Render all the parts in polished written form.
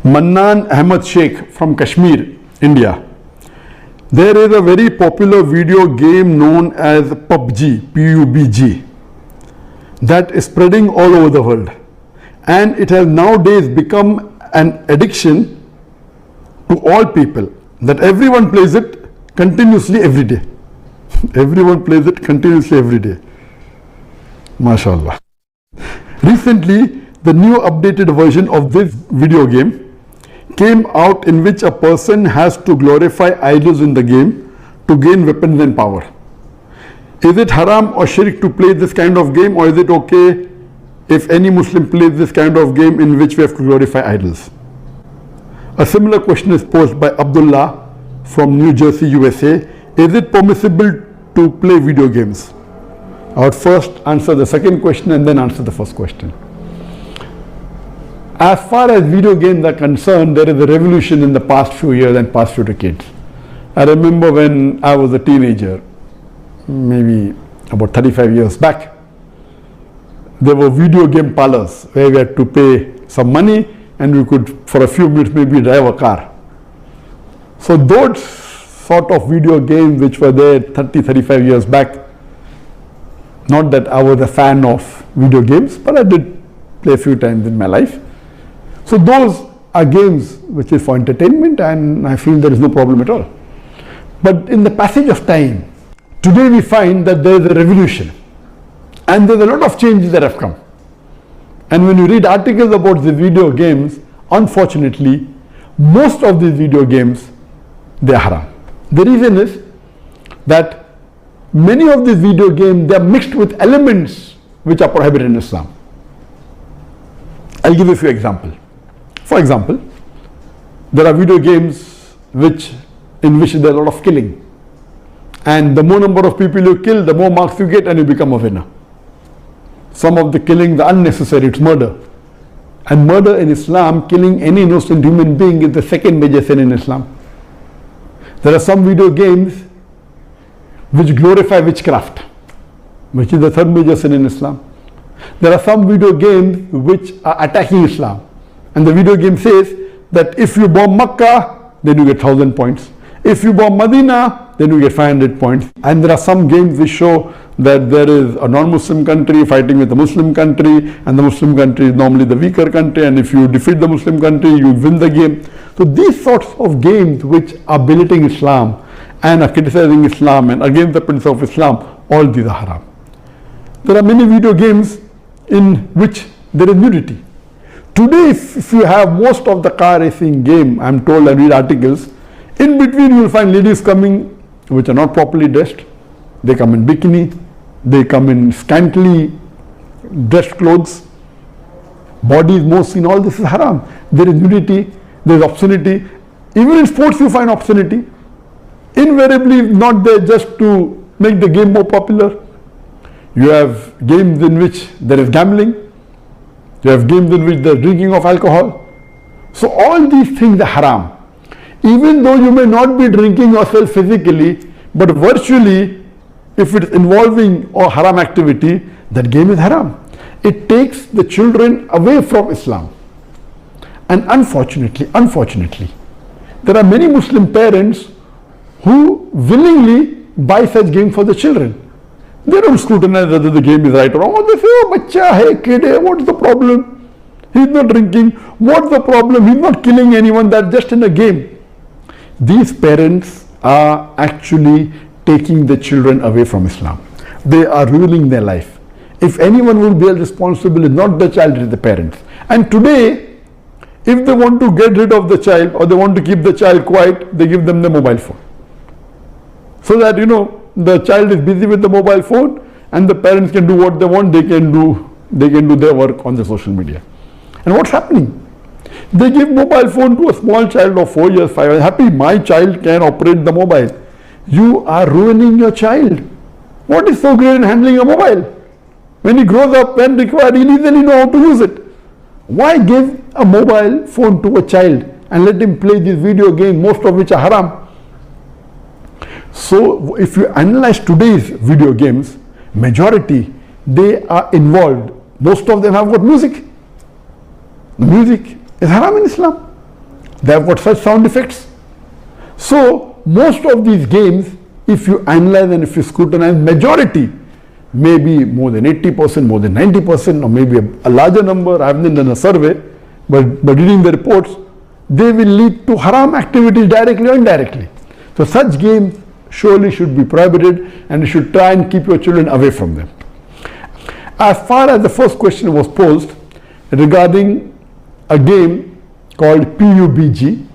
Mannan Ahmad Sheikh from Kashmir, India. There is a very popular video game known as PUBG, P-U-B-G, that is spreading all over the world. And it has nowadays become an addiction to all people, that everyone plays it continuously every day. Everyone plays it continuously every day. MashaAllah. Recently, the new updated version of this video game came out, in which a person has to glorify idols in the game to gain weapons and power. Is it haram or shirk to play this kind of game, or is it okay if any Muslim plays this kind of game in which we have to glorify idols? A similar question is posed by Abdullah from New Jersey, USA. Is it permissible to play video games? I would first answer the second question and then answer the first question. As far as video games are concerned, there is a revolution in the past few years and past few decades. I remember when I was a teenager, maybe about 35 years back, there were video game parlors where we had to pay some money and we could, for a few minutes, maybe drive a car. So those sort of video games which were there 35 years back, not that I was a fan of video games, but I did play a few times in my life. So those are games which is for entertainment, and I feel there is no problem at all. But in the passage of time, today we find that there is a revolution and there's a lot of changes that have come. And when you read articles about the video games, unfortunately, most of these video games, they are haram. The reason is that many of these video games, they are mixed with elements which are prohibited in Islam. I'll give you a few examples. For example, there are video games in which there is a lot of killing. And the more number of people you kill, the more marks you get and you become a winner. Some of the killings are unnecessary, it's murder. And murder in Islam, killing any innocent human being, is the second major sin in Islam. There are some video games which glorify witchcraft, which is the third major sin in Islam. There are some video games which are attacking Islam. And the video game says that if you bomb Makkah, then you get 1,000 points. If you bomb Medina, then you get 500 points. And there are some games which show that there is a non-Muslim country fighting with a Muslim country, and the Muslim country is normally the weaker country, and if you defeat the Muslim country, you win the game. So these sorts of games which are belittling Islam and are criticizing Islam and against the principle of Islam, all these are haram. There are many video games in which there is nudity. Today, if you have most of the car racing game, I'm told, I read articles, in between you will find ladies coming which are not properly dressed. They come in bikini, they come in scantily dressed clothes, body is more seen, all this is haram. There is nudity, there is obscenity. Even in sports you find obscenity. Invariably not there just to make the game more popular. You have games in which there is gambling. You have games in which there is drinking of alcohol. So all these things are haram. Even though you may not be drinking yourself physically, but virtually, if it is involving a haram activity, that game is haram. It takes the children away from Islam. And unfortunately, there are many Muslim parents who willingly buy such games for the children. They don't scrutinize whether the game is right or wrong. They say, oh, bacha hai, kid hai, what's the problem? He's not drinking. What's the problem? He's not killing anyone. That's just in a game. These parents are actually taking the children away from Islam. They are ruining their life. If anyone will be held responsible, it's not the child, it's the parents. And today, if they want to get rid of the child or they want to keep the child quiet, they give them the mobile phone. So that, the child is busy with the mobile phone and the parents can do what they want, they can do their work on the social media. And what's happening? They give mobile phone to a small child of 4 years, 5 years. Happy, my child can operate the mobile. You are ruining your child. What is so great in handling a mobile? When he grows up, when required, he'll easily know how to use it. Why give a mobile phone to a child and let him play these video games, most of which are haram? So if you analyze today's video games, majority, they are involved. Most of them have got music. The music is haram in Islam. They have got such sound effects. So most of these games, if you analyze and if you scrutinize, majority, maybe more than 80%, more than 90%, or maybe a larger number, I haven't done a survey, but reading the reports, they will lead to haram activities directly or indirectly. So such games surely should be prohibited, and you should try and keep your children away from them. As far as the first question was posed regarding a game called PUBG,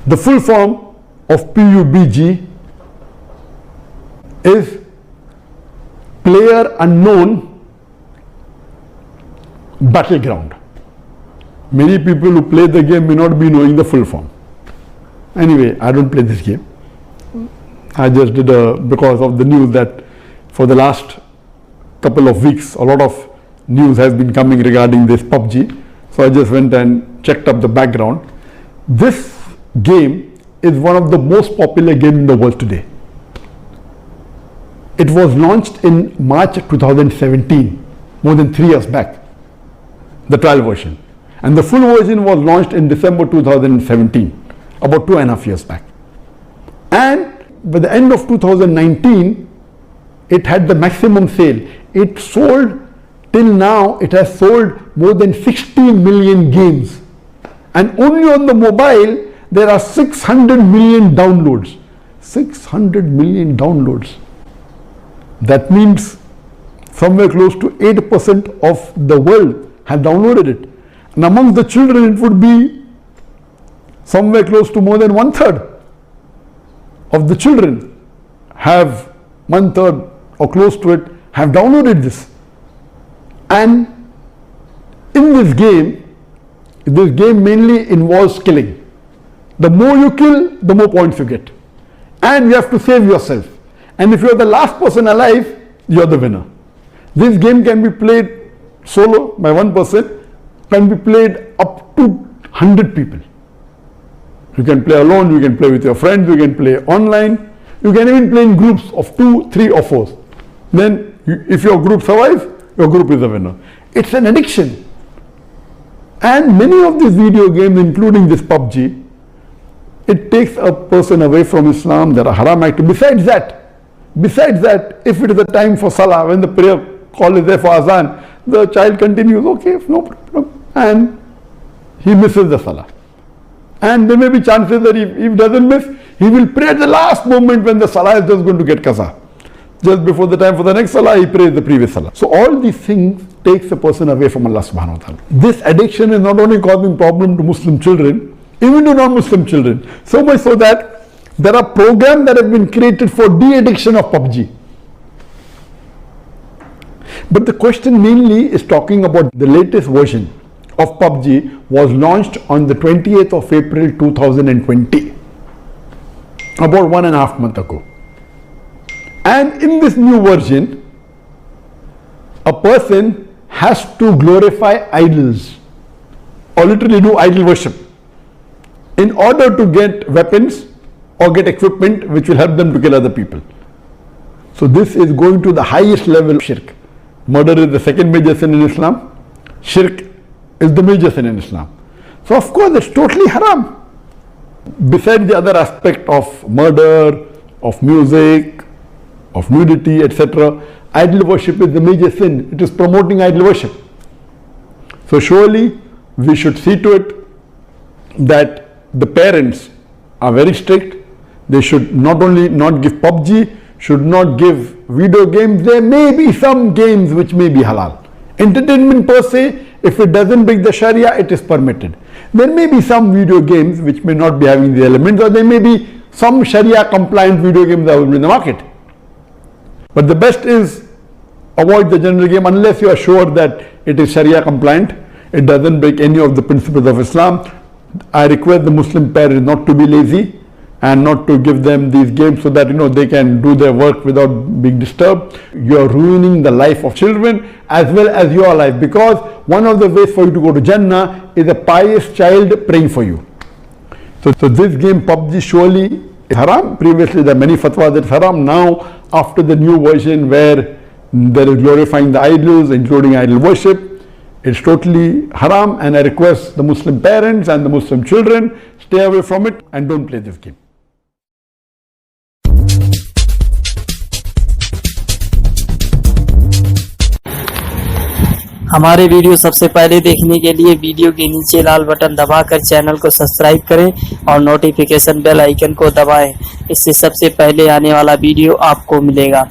the full form of PUBG is Player Unknown Battleground. Many people who play the game may not be knowing the full form. Anyway, I don't play this game. I just did because of the news that for the last couple of weeks, a lot of news has been coming regarding this PUBG. So I just went and checked up the background. This game is one of the most popular games in the world today. It was launched in March 2017, more than 3 years back, the trial version. And the full version was launched in December 2017, about 2.5 years back. And by the end of 2019, it had the maximum sale. It sold, till now, it has sold more than 60 million games. And only on the mobile, there are 600 million downloads. 600 million downloads. That means somewhere close to 8% of the world have downloaded it. And among the children, it would be somewhere close to more than 1/3 of the children have 1/3 or close to it have downloaded this. And in this game mainly involves killing. The more you kill, the more points you get. And you have to save yourself. And if you are the last person alive, you are the winner. This game can be played solo by one person, can be played up to 100 people. You can play alone, you can play with your friends, you can play online, you can even play in groups of 2, 3 or 4. Then if your group survives, your group is the winner. It's an addiction. And many of these video games, including this PUBG, it takes a person away from Islam. There are haram activities. Besides that, if it is a time for Salah, when the prayer call is there for Azan, the child continues, okay, no problem, and he misses the Salah. And there may be chances that if he doesn't miss, he will pray at the last moment when the Salah is just going to get qaza. Just before the time for the next Salah, he prays the previous Salah. So all these things takes a person away from Allah subhanahu wa ta'ala. This addiction is not only causing problem to Muslim children, even to non-Muslim children. So much so that there are programs that have been created for de-addiction of PUBG. But the question mainly is talking about the latest version of PUBG was launched on the 28th of April 2020, about 1.5 months ago. And in this new version, a person has to glorify idols or literally do idol worship in order to get weapons or get equipment which will help them to kill other people. So this is going to the highest level of shirk. Murder is the second major sin in Islam. Shirk is the major sin in Islam. So of course it's totally haram. Besides the other aspect of murder, of music, of nudity, etc., idol worship is the major sin. It is promoting idol worship. So surely we should see to it that the parents are very strict. They should not only not give PUBG, should not give video games. There may be some games which may be halal. Entertainment per se, if it doesn't break the Sharia, it is permitted. There may be some video games which may not be having the elements, or there may be some Sharia compliant video games that will be in the market. But the best is avoid the general game unless you are sure that it is Sharia compliant. It doesn't break any of the principles of Islam. I request the Muslim parents not to be lazy and not to give them these games so that they can do their work without being disturbed. You are ruining the life of children as well as your life, because one of the ways for you to go to Jannah is a pious child praying for you. So this game PUBG surely is haram. Previously there are many fatwas that it's haram. Now after the new version where there is glorifying the idols, including idol worship, It's totally haram, and I request the Muslim parents and the Muslim children, stay away from it and don't play this game. हमारे video सबसे पहले देखने के लिए video के नीचे लाल button दबाकर channel को सब्सक्राइब करें और नोटिफिकेशन बेल आइकन को दबाएं। इससे सबसे पहले आने वाला वीडियो आपको मिलेगा।